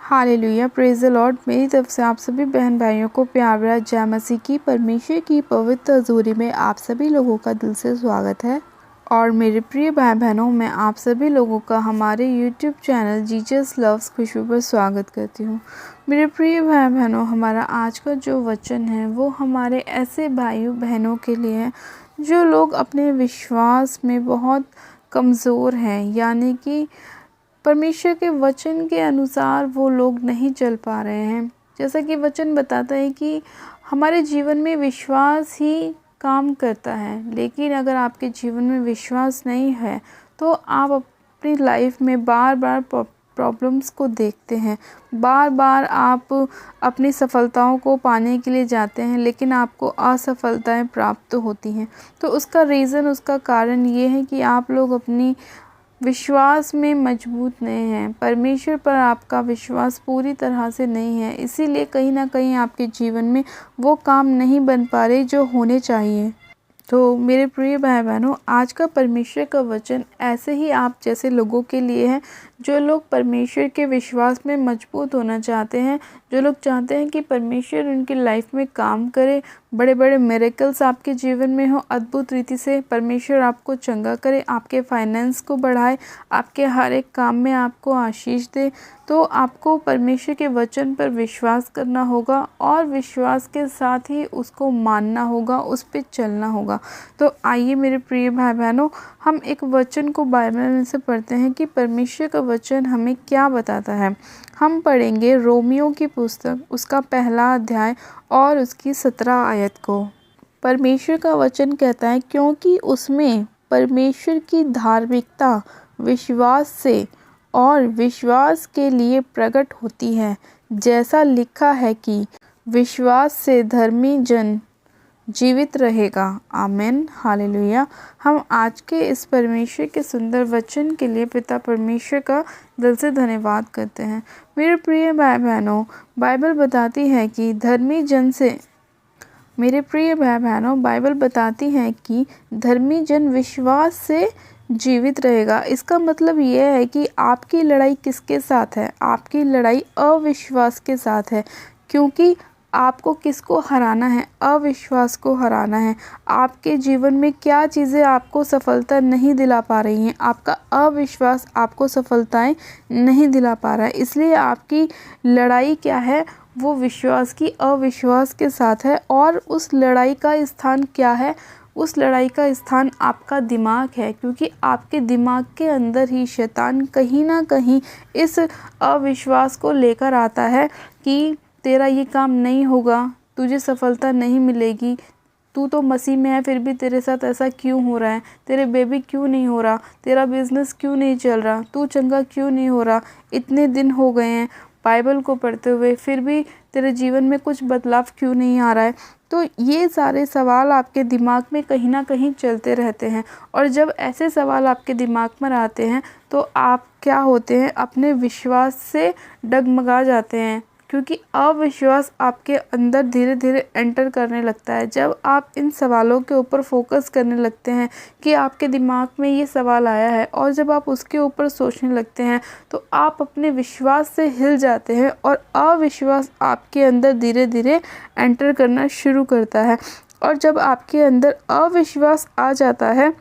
Hallelujah, praise the Lord. मेरी तरफ से आप सभी बहन भाइयों को प्यार भरा जय मसीह की परमेश्वर की पवित्र हजूरी में आप सभी लोगों का दिल से स्वागत है। और मेरे प्रिय भाई बहनों, मैं आप सभी लोगों का हमारे यूट्यूब चैनल जीसस लव्स खुशबू पर स्वागत करती हूँ। मेरे प्रिय भाई बहनों, हमारा आज का जो वचन है वो हमारे ऐसे भाइयों बहनों के लिए है जो लोग अपने विश्वास में बहुत कमज़ोर हैं, यानी कि परमेश्वर के वचन के अनुसार वो लोग नहीं चल पा रहे हैं। जैसा कि वचन बताता है कि हमारे जीवन में विश्वास ही काम करता है, लेकिन अगर आपके जीवन में विश्वास नहीं है तो आप अपनी लाइफ में बार बार प्रॉब्लम्स को देखते हैं, बार बार आप अपनी सफलताओं को पाने के लिए जाते हैं लेकिन आपको असफलताएं प्राप्त होती हैं। तो उसका रीज़न, उसका कारण ये है कि आप लोग अपनी विश्वास में मजबूत नहीं हैं। परमेश्वर पर आपका विश्वास पूरी तरह से नहीं है, इसीलिए कहीं ना कहीं आपके जीवन में वो काम नहीं बन पा रहे जो होने चाहिए। तो मेरे प्रिय भाई बहनों, आज का परमेश्वर का वचन ऐसे ही आप जैसे लोगों के लिए है जो लोग परमेश्वर के विश्वास में मजबूत होना चाहते हैं, जो लोग चाहते हैं कि परमेश्वर उनकी लाइफ में काम करे, बड़े बड़े मिरेकल्स आपके जीवन में हो, अद्भुत रीति से परमेश्वर आपको चंगा करे, आपके फाइनेंस को बढ़ाए, आपके हर एक काम में आपको आशीष दे। तो आपको परमेश्वर के वचन पर विश्वास करना होगा और विश्वास के साथ ही उसको मानना होगा, उस पर चलना होगा। तो आइए मेरे प्रिय भाई बहनों, हम एक वचन को बाइबल में से पढ़ते हैं कि परमेश्वर का वचन हमें क्या बताता है। हम पढ़ेंगे रोमियो की पुस्तक, उसका 1 अध्याय और उसकी 17 आयत को। परमेश्वर का वचन कहता है, क्योंकि उसमें परमेश्वर की धार्मिकता विश्वास से और विश्वास के लिए प्रकट होती है, जैसा लिखा है कि विश्वास से धर्मी जन जीवित रहेगा। आमीन, हालेलुया। हम आज के इस परमेश्वर के सुंदर वचन के लिए पिता परमेश्वर का दिल से धन्यवाद करते हैं। मेरे प्रिय भाई बहनों, बाइबल बताती है कि धर्मी जन से बाइबल बताती है कि धर्मी जन विश्वास से जीवित रहेगा। इसका मतलब ये है कि आपकी लड़ाई किसके साथ है? आपकी लड़ाई अविश्वास के साथ है, क्योंकि आपको किसको हराना है? अविश्वास को हराना है। आपके जीवन में क्या चीज़ें आपको सफलता नहीं दिला पा रही हैं? आपका अविश्वास आपको सफलताएं नहीं दिला पा रहा है, इसलिए आपकी लड़ाई क्या है? वो विश्वास की अविश्वास के साथ है। और उस लड़ाई का स्थान क्या है? उस लड़ाई का स्थान आपका दिमाग है, क्योंकि आपके दिमाग के अंदर ही शैतान कहीं ना कहीं इस अविश्वास को लेकर आता है कि तेरा ये काम नहीं होगा, तुझे सफलता नहीं मिलेगी, तू तो मसीह में है फिर भी तेरे साथ ऐसा क्यों हो रहा है, तेरे बेबी क्यों नहीं हो रहा, तेरा बिजनेस क्यों नहीं चल रहा, तू चंगा क्यों नहीं हो रहा, इतने दिन हो गए हैं बाइबल को पढ़ते हुए फिर भी तेरे जीवन में कुछ बदलाव क्यों नहीं आ रहा है। तो ये सारे सवाल आपके दिमाग में कहीं ना कहीं चलते रहते हैं, और जब ऐसे सवाल आपके दिमाग में आते हैं तो आप क्या होते हैं? अपने विश्वास से डगमगा जाते हैं, क्योंकि अविश्वास आपके अंदर धीरे धीरे एंटर करने लगता है। जब आप इन सवालों के ऊपर फोकस करने लगते हैं कि आपके दिमाग में ये सवाल आया है, और जब आप उसके ऊपर सोचने लगते हैं तो आप अपने विश्वास से हिल जाते हैं और अविश्वास आपके अंदर धीरे धीरे एंटर करना शुरू करता है। और जब आपके अंदर अविश्वास आ जाता है,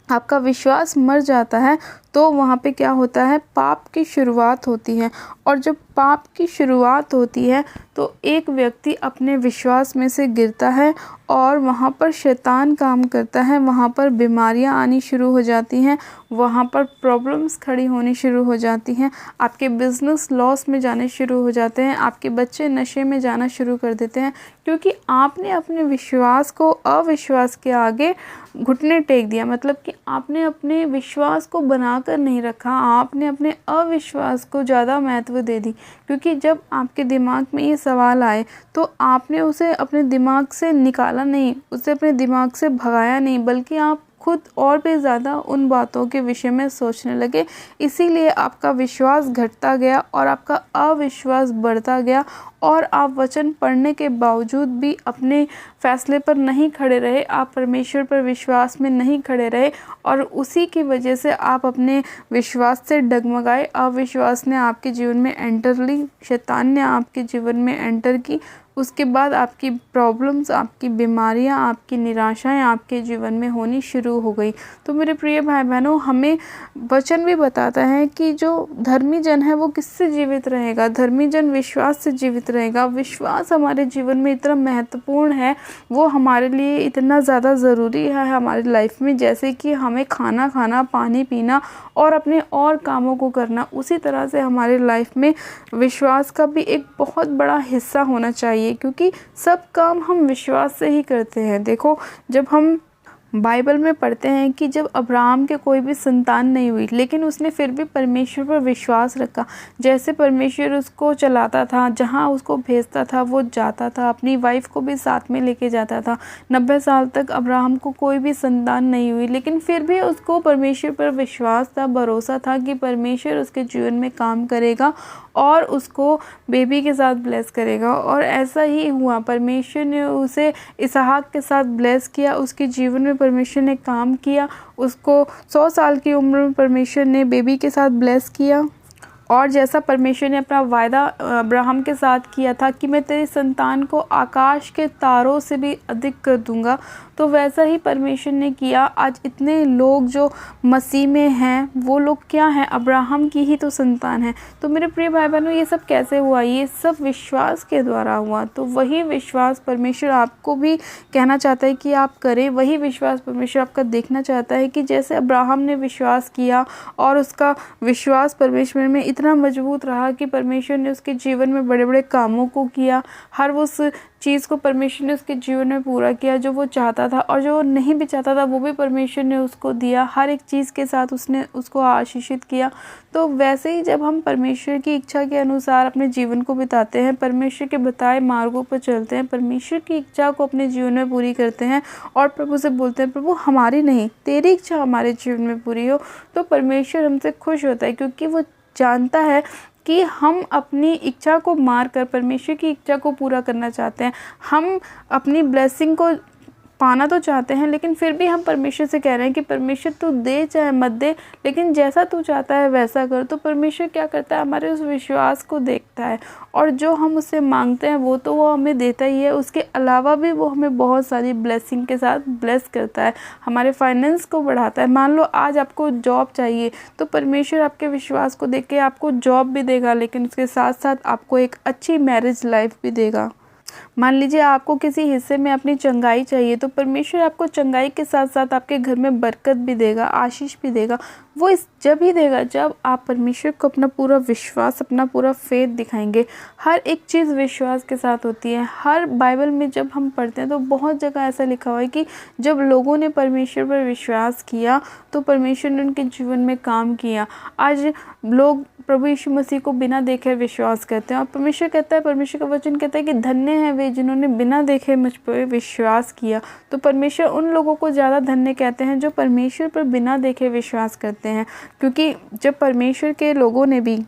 आपका विश्वास मर जाता है, तो वहाँ पे क्या होता है? पाप की शुरुआत होती है। और जब पाप की शुरुआत होती है तो एक व्यक्ति अपने विश्वास में से गिरता है और वहाँ पर शैतान काम करता है, वहाँ पर बीमारियाँ आनी शुरू हो जाती हैं, वहाँ पर प्रॉब्लम्स खड़ी होनी शुरू हो जाती हैं, आपके बिजनेस लॉस में जाने शुरू हो जाते हैं, आपके बच्चे नशे में जाना शुरू कर देते हैं, क्योंकि आपने अपने विश्वास को अविश्वास के आगे घुटने टेक दिया। मतलब कि आपने अपने विश्वास को बनाकर नहीं रखा, आपने अपने अविश्वास को ज़्यादा महत्व दे दी। क्योंकि जब आपके दिमाग में ये सवाल आए तो आपने उसे अपने दिमाग से निकाला नहीं, उसे अपने दिमाग से भगाया नहीं, बल्कि आप खुद और भी ज़्यादा उन बातों के विषय में सोचने लगे। इसीलिए आपका विश्वास घटता गया और आपका अविश्वास बढ़ता गया और आप वचन पढ़ने के बावजूद भी अपने फैसले पर नहीं खड़े रहे, आप परमेश्वर पर विश्वास में नहीं खड़े रहे और उसी की वजह से आप अपने विश्वास से डगमगाए। अविश्वास ने आपके जीवन में एंटर ली, शैतान ने आपके जीवन में एंटर की। उसके बाद आपकी प्रॉब्लम्स, आपकी बीमारियां, आपकी निराशाएं आपके जीवन में होनी शुरू हो गई। तो मेरे प्रिय भाई बहनों, हमें वचन भी बताता है कि जो धर्मी जन है वो किससे जीवित रहेगा? धर्मी जन विश्वास से जीवित रहेगा। विश्वास हमारे जीवन में इतना महत्वपूर्ण है, वो हमारे लिए इतना ज़्यादा ज़रूरी है हमारी लाइफ में, जैसे कि हमें खाना खाना, पानी पीना और अपने और कामों को करना, उसी तरह से हमारी लाइफ में विश्वास का भी एक बहुत बड़ा हिस्सा होना चाहिए, क्योंकि सब काम हम विश्वास से ही करते हैं। देखो, जब हम बाइबल में पढ़ते हैं कि जब अब्राहम के कोई भी संतान नहीं हुई, लेकिन उसने फिर भी परमेश्वर पर विश्वास रखा। जैसे परमेश्वर उसको चलाता था, जहाँ उसको भेजता था वो जाता था, अपनी वाइफ को भी साथ में लेके जाता था। 90 साल तक अब्राहम को कोई भी संतान नहीं हुई, लेकिन फिर भी उसको परमेश्वर पर विश्वास था, भरोसा था कि परमेश्वर उसके जीवन में काम करेगा और उसको बेबी के साथ ब्लेस करेगा। और ऐसा ही हुआ, परमेश्वर ने उसे इसहाक के साथ ब्लेस किया। उसके जीवन में परमेश्वर ने काम किया, उसको 100 साल की उम्र में परमेश्वर ने बेबी के साथ ब्लेस किया। और जैसा परमेश्वर ने अपना वायदा अब्राहम के साथ किया था कि मैं तेरे संतान को आकाश के तारों से भी अधिक कर दूंगा, तो वैसा ही परमेश्वर ने किया। आज इतने लोग जो मसीह में हैं, वो लोग क्या हैं? अब्राहम की ही तो संतान है। तो मेरे प्रिय भाई बहनों, ये सब कैसे हुआ? ये सब विश्वास के द्वारा हुआ। तो वही विश्वास परमेश्वर आपको भी कहना चाहता है कि आप करें। वही विश्वास परमेश्वर आपका देखना चाहता है कि जैसे अब्राहम ने विश्वास किया और उसका विश्वास परमेश्वर में इतना मजबूत रहा कि परमेश्वर ने उसके जीवन में बड़े बड़े कामों को किया। हर उस चीज़ को परमेश्वर ने उसके जीवन में पूरा किया जो वो चाहता था, और जो वो नहीं भी चाहता था वो भी परमेश्वर ने उसको दिया। हर एक चीज़ के साथ उसने उसको आशीषित किया। तो वैसे ही जब हम परमेश्वर की इच्छा के अनुसार अपने जीवन को बिताते हैं, परमेश्वर के बताए मार्गों पर चलते हैं, परमेश्वर की इच्छा को अपने जीवन में पूरी करते हैं और प्रभु से बोलते हैं, प्रभु हमारी नहीं तेरी इच्छा हमारे जीवन में पूरी हो, तो परमेश्वर हमसे खुश होता है, क्योंकि वो जानता है कि हम अपनी इच्छा को मार कर परमेश्वर की इच्छा को पूरा करना चाहते हैं। हम अपनी ब्लेसिंग को पाना तो चाहते हैं, लेकिन फिर भी हम परमेश्वर से कह रहे हैं कि परमेश्वर तू दे चाहे मत दे, लेकिन जैसा तू चाहता है वैसा कर। तो परमेश्वर क्या करता है? हमारे उस विश्वास को देखता है, और जो हम उससे मांगते हैं वो तो वो हमें देता ही है, उसके अलावा भी वो हमें बहुत सारी ब्लेसिंग के साथ ब्लेस करता है, हमारे फाइनेंस को बढ़ाता है। मान लो आज आपको जॉब चाहिए, तो परमेश्वर आपके विश्वास को देख के आपको जॉब भी देगा, लेकिन उसके साथ साथ आपको एक अच्छी मैरिज लाइफ भी देगा। मान लीजिए आपको किसी हिस्से में अपनी चंगाई चाहिए, तो परमेश्वर आपको चंगाई के साथ साथ आपके घर में बरकत भी देगा, आशीष भी देगा। वो इस जब ही देगा जब आप परमेश्वर को अपना पूरा विश्वास, अपना पूरा फेथ दिखाएंगे। हर एक चीज़ विश्वास के साथ होती है। हर बाइबल में जब हम पढ़ते हैं तो बहुत जगह ऐसा लिखा हुआ है कि जब लोगों ने परमेश्वर पर विश्वास किया तो परमेश्वर ने उनके जीवन में काम किया। आज लोग प्रभु यीशु मसीह को बिना देखे विश्वास करते हैं, और परमेश्वर कहता है, परमेश्वर का वचन कहता है कि धन्य है वे जिन्होंने बिना देखे मुझ पर विश्वास किया। तो परमेश्वर उन लोगों को ज़्यादा धन्य कहते हैं जो परमेश्वर पर बिना देखे विश्वास करते हैं, क्योंकि जब परमेश्वर के लोगों ने भी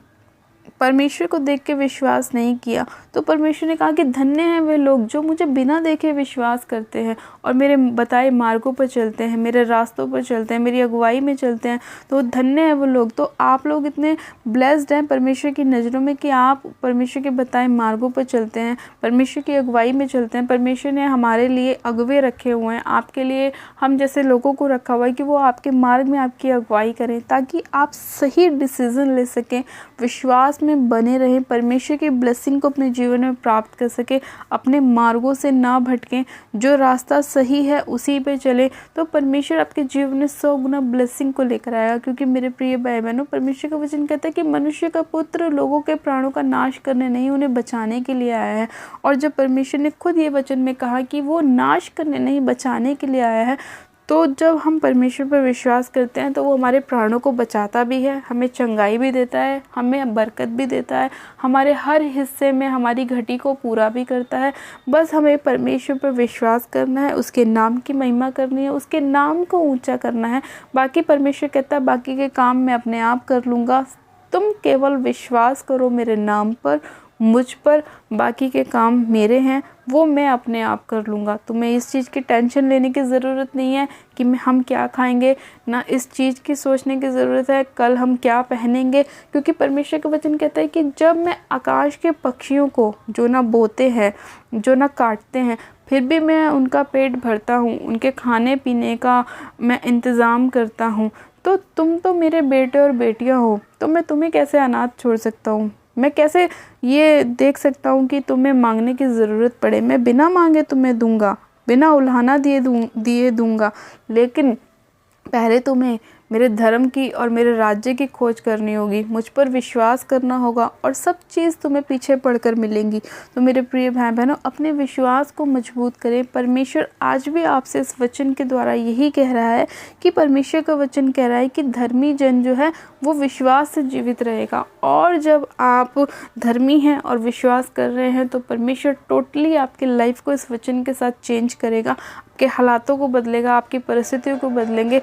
परमेश्वर को देख के विश्वास नहीं किया, तो परमेश्वर ने कहा कि धन्य हैं वे लोग जो मुझे बिना देखे विश्वास करते हैं और मेरे बताए मार्गों पर चलते हैं, मेरे रास्तों पर चलते हैं, मेरी अगुवाई में चलते हैं। तो धन्य हैं वो लोग। तो आप लोग इतने ब्लेस्ड हैं परमेश्वर की नज़रों में कि आप परमेश्वर के बताए मार्गों पर चलते हैं, परमेश्वर की अगुवाई में चलते हैं। परमेश्वर ने हमारे लिए अगुवे रखे हुए हैं, आपके लिए हम जैसे लोगों को रखा हुआ है कि वो आपके मार्ग में आपकी अगुवाई करें, ताकि आप सही डिसीज़न ले सकें, विश्वास में बने रहें, परमेश्वर की ब्लेसिंग को अपने जीवन में प्राप्त कर सके, अपने मार्गों से ना भटकें, जो रास्ता सही है उसी पे चले। तो परमेश्वर आपके जीवन में 100 गुना ब्लेसिंग को लेकर आएगा। क्योंकि मेरे प्रिय भाई बहनों, परमेश्वर का वचन कहता है कि मनुष्य का पुत्र लोगों के प्राणों का नाश करने नहीं, उन्हें बचाने के लिए आया है। और जब परमेश्वर ने खुद ये वचन में कहा कि वो नाश करने नहीं बचाने के लिए आया है, तो जब हम परमेश्वर पर विश्वास करते हैं तो वो हमारे प्राणों को बचाता भी है, हमें चंगाई भी देता है, हमें बरकत भी देता है, हमारे हर हिस्से में हमारी घटी को पूरा भी करता है। बस हमें परमेश्वर पर विश्वास करना है, उसके नाम की महिमा करनी है, उसके नाम को ऊंचा करना है। बाकी परमेश्वर कहता है बाकी के काम मैं अपने आप कर लूँगा, तुम केवल विश्वास करो मेरे नाम पर, मुझ पर, बाकी के काम मेरे हैं, वो मैं अपने आप कर लूँगा। तुम्हें इस चीज़ की टेंशन लेने की ज़रूरत नहीं है कि हम क्या खाएंगे, ना इस चीज़ की सोचने की ज़रूरत है कल हम क्या पहनेंगे, क्योंकि परमेश्वर का वचन कहता है कि जब मैं आकाश के पक्षियों को जो ना बोते हैं, जो ना काटते हैं, फिर भी मैं उनका पेट भरता हूँ, उनके खाने पीने का मैं इंतज़ाम करता हूँ, तो तुम तो मेरे बेटे और बेटियाँ हो, तो मैं तुम्हें कैसे अनाथ छोड़ सकता हूँ? मैं कैसे ये देख सकता हूँ कि तुम्हें मांगने की ज़रूरत पड़े? मैं बिना मांगे तुम्हें दूंगा, बिना उल्हाना दिए दूंगा, लेकिन पहले तुम्हें मेरे धर्म की और मेरे राज्य की खोज करनी होगी, मुझ पर विश्वास करना होगा और सब चीज़ तुम्हें पीछे पड़कर मिलेंगी। तो मेरे प्रिय भाई बहनों, अपने विश्वास को मजबूत करें। परमेश्वर आज भी आपसे इस वचन के द्वारा यही कह रहा है कि परमेश्वर का वचन कह रहा है कि धर्मी जन जो है वो विश्वास से जीवित रहेगा। और जब आप धर्मी हैं और विश्वास कर रहे हैं तो परमेश्वर टोटली आपकी लाइफ को इस वचन के साथ चेंज करेगा, आपके हालातों को बदलेगा, आपकी परिस्थितियों को बदलेंगे।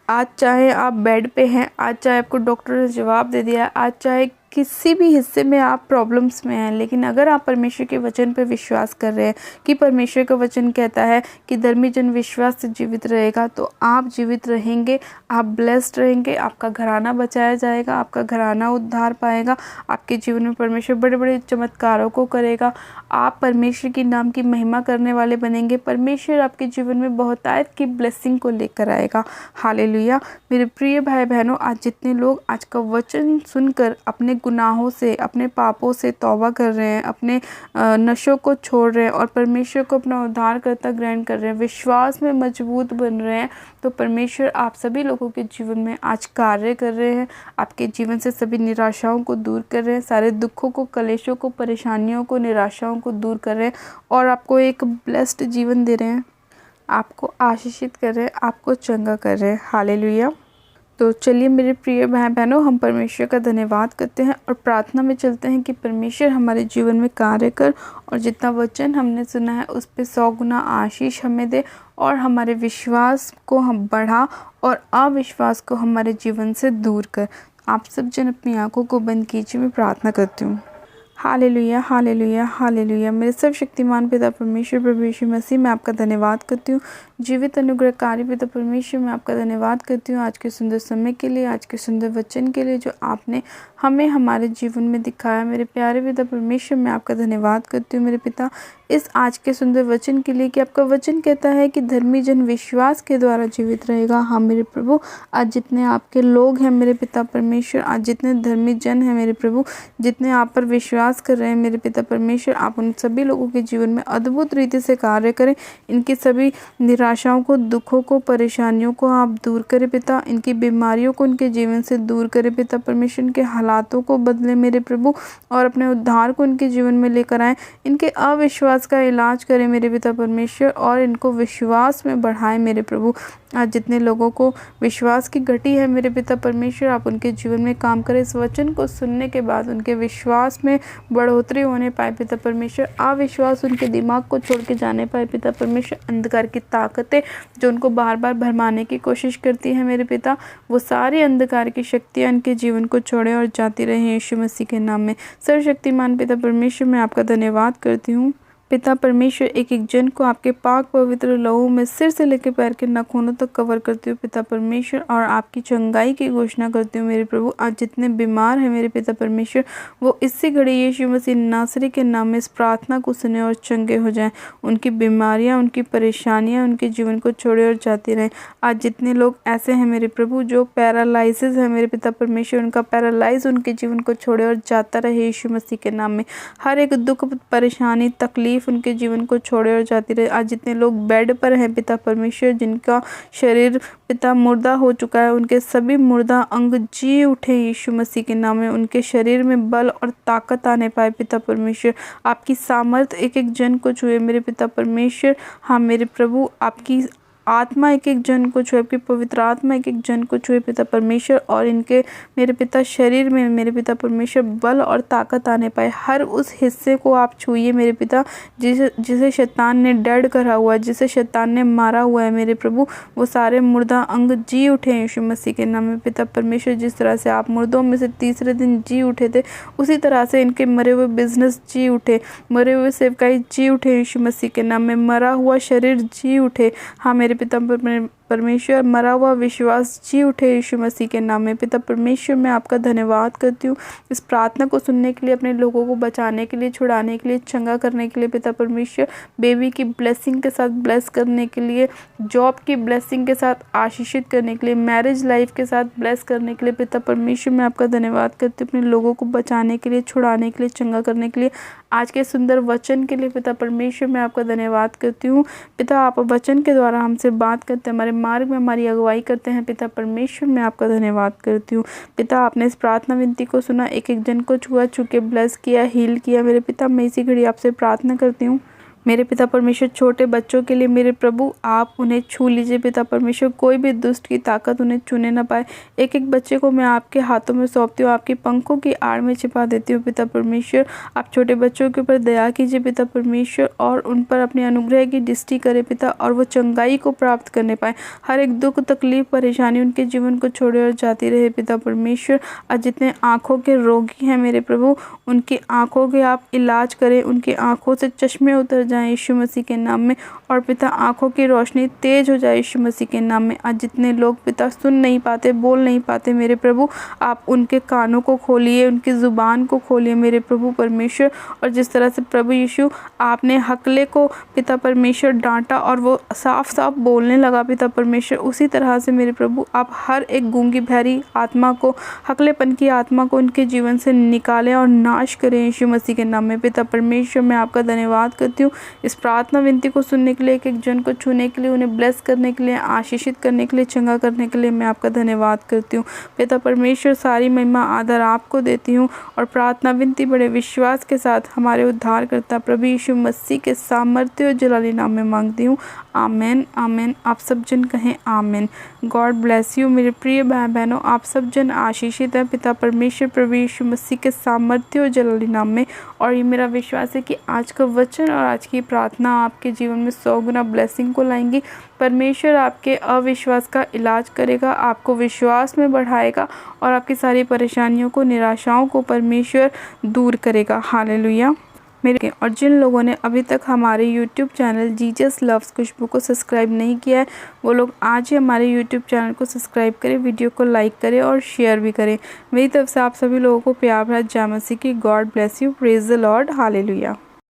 आज चाहे आप बेड पे हैं, आज चाहे आपको डॉक्टर ने जवाब दे दिया है, आज चाहे किसी भी हिस्से में आप प्रॉब्लम्स में हैं, लेकिन अगर आप परमेश्वर के वचन पर विश्वास कर रहे हैं कि परमेश्वर का वचन कहता है कि धर्मी जन विश्वास से जीवित रहेगा, तो आप जीवित रहेंगे, आप ब्लेस्ड रहेंगे, आपका घराना बचाया जाएगा, आपका घराना उद्धार पाएगा, आपके जीवन में परमेश्वर बड़े बड़े चमत्कारों को करेगा, आप परमेश्वर की नाम की महिमा करने वाले बनेंगे। परमेश्वर आपके जीवन में बहुतायत की ब्लेसिंग को लेकर आएगा। हालेलुया। मेरे प्रिय भाई बहनों, आज जितने लोग आज का वचन सुनकर अपने गुनाहों से, अपने पापों से तौबा कर रहे हैं, अपने नशों को छोड़ रहे हैं और परमेश्वर को अपना उद्धारकर्ता ग्रहण कर रहे हैं, विश्वास में मजबूत बन रहे हैं, तो परमेश्वर आप सभी लोगों के जीवन में आज कार्य कर रहे हैं। आपके जीवन से सभी निराशाओं को दूर कर रहे हैं, सारे दुखों को, कलेशों को, परेशानियों को, निराशाओं को दूर कर रहे हैं और आपको एक ब्लेस्ड जीवन दे रहे हैं, आपको आशीषित कर रहे हैं, आपको चंगा कर रहे हैं। हालेलुया। तो चलिए मेरे प्रिय भाई बहनों, हम परमेश्वर का धन्यवाद करते हैं और प्रार्थना में चलते हैं कि परमेश्वर हमारे जीवन में कार्य कर और जितना वचन हमने सुना है उस पे 100 गुना आशीष हमें दे और हमारे विश्वास को हम बढ़ा और अविश्वास को हमारे जीवन से दूर कर। आप सब जन अपनी आंखों को बंद कीजिए, मैं प्रार्थना करती हूँ। Hallelujah, hallelujah, hallelujah. मेरे सर्वशक्तिमान पिता परमेश्वर प्रभु यीशु मसीह, मैं आपका धन्यवाद करती हूँ। जीवित अनुग्रहकारी पिता परमेश्वर, मैं आपका धन्यवाद करती हूँ आज के सुंदर समय के लिए, आज के सुंदर वचन के लिए जो आपने हमें हमारे जीवन में दिखाया। मेरे प्यारे पिता परमेश्वर, मैं आपका धन्यवाद करती हूँ मेरे पिता इस आज के सुंदर वचन के लिए कि आपका वचन कहता है कि धर्मी जन विश्वास के द्वारा जीवित रहेगा। हाँ मेरे प्रभु, आज जितने आपके लोग हैं मेरे पिता परमेश्वर, आज जितने धर्मी जन हैं मेरे प्रभु, जितने आप पर विश्वास कर रहे हैं मेरे पिता परमेश्वर, आप उन सभी लोगों के जीवन में अद्भुत रीति से कार्य करें। इनकी सभी निराशाओं को, दुखों को, परेशानियों को आप दूर करें पिता, इनकी बीमारियों को उनके जीवन से दूर करें पिता परमेश्वर, इनके हालातों को बदले मेरे प्रभु और अपने उद्धार को इनके जीवन में लेकर आएँ। इनके अविश्वास का इलाज करें मेरे पिता परमेश्वर और इनको विश्वास में बढ़ाएं मेरे प्रभु। आज जितने लोगों को विश्वास की घटी है मेरे पिता परमेश्वर, आप उनके जीवन में काम करें। इस वचन को सुनने के बाद उनके विश्वास में बढ़ोतरी होने पाए पिता परमेश्वर, अविश्वास उनके दिमाग को छोड़ के जाने पाए पिता परमेश्वर। अंधकार की ताकतें जो उनको बार बार भरमाने की कोशिश करती है मेरे पिता, वो सारी अंधकार की शक्तियाँ उनके जीवन को छोड़े और जाती रहे यीशु मसीह के नाम में। सर्वशक्तिमान पिता परमेश्वर, मैं आपका धन्यवाद करती हूँ पिता परमेश्वर। एक एक जन को आपके पाक पवित्र लहू में सिर से लेकर पैर के नाखूनों तक कवर करती हूँ पिता परमेश्वर और आपकी चंगाई की घोषणा करती हूँ मेरे प्रभु। आज जितने बीमार हैं मेरे पिता परमेश्वर, वो इसी घड़ी यीशु मसीह नासरी के नाम में इस प्रार्थना को सुने और चंगे हो जाएं। उनकी बीमारियाँ, उनकी परेशानियाँ उनके जीवन को छोड़े और जाती रहें। आज जितने लोग ऐसे हैं मेरे प्रभु जो पैरालाइसिस है मेरे पिता परमेश्वर, उनका पैरालाइज उनके जीवन को छोड़े और जाता रहे यीशु मसीह के नाम में। हर एक दुख, परेशानी, तकलीफ उनके जीवन को छोड़े और जाती रहे। आज जितने लोग बेड पर हैं पिता परमेश्वर, जिनका शरीर पिता मुर्दा हो चुका है, उनके सभी मुर्दा अंग जी उठे यीशु मसीह के नाम में। उनके शरीर में बल और ताकत आने पाए पिता परमेश्वर। आपकी सामर्थ एक एक जन को छुए मेरे पिता परमेश्वर। हाँ मेरे प्रभु, आपकी आत्मा एक एक जन को छुए, आपकी पवित्र आत्मा एक एक जन को छुए पिता परमेश्वर, और इनके मेरे पिता शरीर में मेरे पिता परमेश्वर बल और ताकत आने पाए। हर उस हिस्से को आप छूइए मेरे पिता जिसे शैतान ने डेड करा हुआ है, जिसे शैतान ने मारा हुआ है मेरे प्रभु, वो सारे मुर्दा अंग जी उठे हैं यीशु मसीह के नाम में पिता परमेश्वर। जिस तरह से आप मुर्दों में से तीसरे दिन जी उठे थे, उसी तरह से इनके मरे हुए बिजनेस जी उठे, मरे हुए सेवकाई जी उठे यीशु मसीह के नाम में, मरा हुआ शरीर जी उठे। हाँ मेरे पिता परमेश्वर, मरा हुआ विश्वास जी उठे यीशु मसीह के नाम में पिता परमेश्वर। मैं आपका धन्यवाद करती हूँ इस प्रार्थना को सुनने के लिए, अपने लोगों को बचाने के लिए, छुड़ाने के लिए, चंगा करने के लिए पिता परमेश्वर। बेबी की ब्लेसिंग के साथ ब्लेस करने के लिए, जॉब की ब्लेसिंग के साथ आशीषित करने के लिए, मैरिज लाइफ के साथ ब्लेस करने के लिए पिता परमेश्वर। मैं आपका धन्यवाद करती हूँ अपने लोगों को बचाने के लिए, छुड़ाने के लिए, चंगा करने के लिए, आज के सुंदर वचन के लिए पिता परमेश्वर। मैं आपका धन्यवाद करती हूँ पिता। आप वचन के द्वारा हमसे बात करते हैं, हमारे मार्ग में हमारी अगुवाई करते हैं पिता परमेश्वर। मैं आपका धन्यवाद करती हूँ पिता। आपने इस प्रार्थना विनती को सुना, एक एक जन को छुआ, छुके ब्लेस किया, हील किया मेरे पिता। मैं इसी घड़ी आपसे प्रार्थना करती हूँ मेरे पिता परमेश्वर, छोटे बच्चों के लिए मेरे प्रभु आप उन्हें छू लीजिए पिता परमेश्वर। कोई भी दुष्ट की ताकत उन्हें छूने ना पाए। एक एक बच्चे को मैं आपके हाथों में सौंपती हूँ, आपकी पंखों की आड़ में छिपा देती हूँ पिता परमेश्वर। आप छोटे बच्चों के ऊपर दया कीजिए पिता परमेश्वर, और उन पर अपने अनुग्रह की दृष्टि करे पिता, और वो चंगाई को प्राप्त करने पाए। हर एक दुख तकलीफ परेशानी उनके जीवन को छोड़े और जाती रहे पिता परमेश्वर। और जितने आँखों के रोगी हैं मेरे प्रभु, उनकी आँखों के आप इलाज करें, उनकी आँखों से चश्मे उतर जाएं यीशु मसीह के नाम में, और पिता आंखों की रोशनी तेज हो जाए यीशु मसीह के नाम में। आज जितने लोग पिता सुन नहीं पाते, बोल नहीं पाते मेरे प्रभु, आप उनके कानों को खोलिए, उनकी ज़ुबान को खोलिए मेरे प्रभु परमेश्वर। और जिस तरह से प्रभु यीशु आपने हकले को पिता परमेश्वर डांटा और वो साफ साफ बोलने लगा पिता परमेश्वर, उसी तरह से मेरे प्रभु आप हर एक गूंगी बहरी आत्मा को, हकलेपन की आत्मा को उनके जीवन से निकालें और नाश करें यीशु मसीह के नाम में पिता परमेश्वर। मैं आपका धन्यवाद करती हूँ इस प्रार्थना विनती को सुनने के लिए, एक एक जन को छूने के लिए, उन्हें ब्लेस करने के लिए, आशीषित करने के लिए, चंगा करने के लिए मैं आपका धन्यवाद करती हूँ पिता परमेश्वर। सारी महिमा आदर आपको देती हूँ, और प्रार्थना विनती बड़े विश्वास के साथ हमारे उद्धारकर्ता प्रभु यीशु मसीह के सामर्थ्य और जलाली नाम में मांगती हूँ, आमेन आमेन। आप सब जन कहें आमेन। गॉड ब्लेस यू मेरे प्रिय भाई बहनों, आप सब जन आशीषित हैं पिता परमेश्वर प्रभु यीशु मसीह के सामर्थ्य और जलाली नाम में। और ये मेरा विश्वास है कि आज का वचन और आज की प्रार्थना आपके जीवन में 100 गुना ब्लेसिंग को लाएंगी। परमेश्वर आपके अविश्वास का इलाज करेगा, आपको विश्वास में बढ़ाएगा, और आपकी सारी परेशानियों को, निराशाओं को परमेश्वर दूर करेगा। हालेलुया मेरे। और जिन लोगों ने अभी तक हमारे YouTube चैनल जीसस लव्स खुशबू को सब्सक्राइब नहीं किया है, वो लोग आज ही हमारे YouTube चैनल को सब्सक्राइब करें, वीडियो को लाइक करें और शेयर भी करें। मेरी तरफ से आप सभी लोगों को प्यार भरा जय मसीह की। God bless you. Praise the Lord. Hallelujah.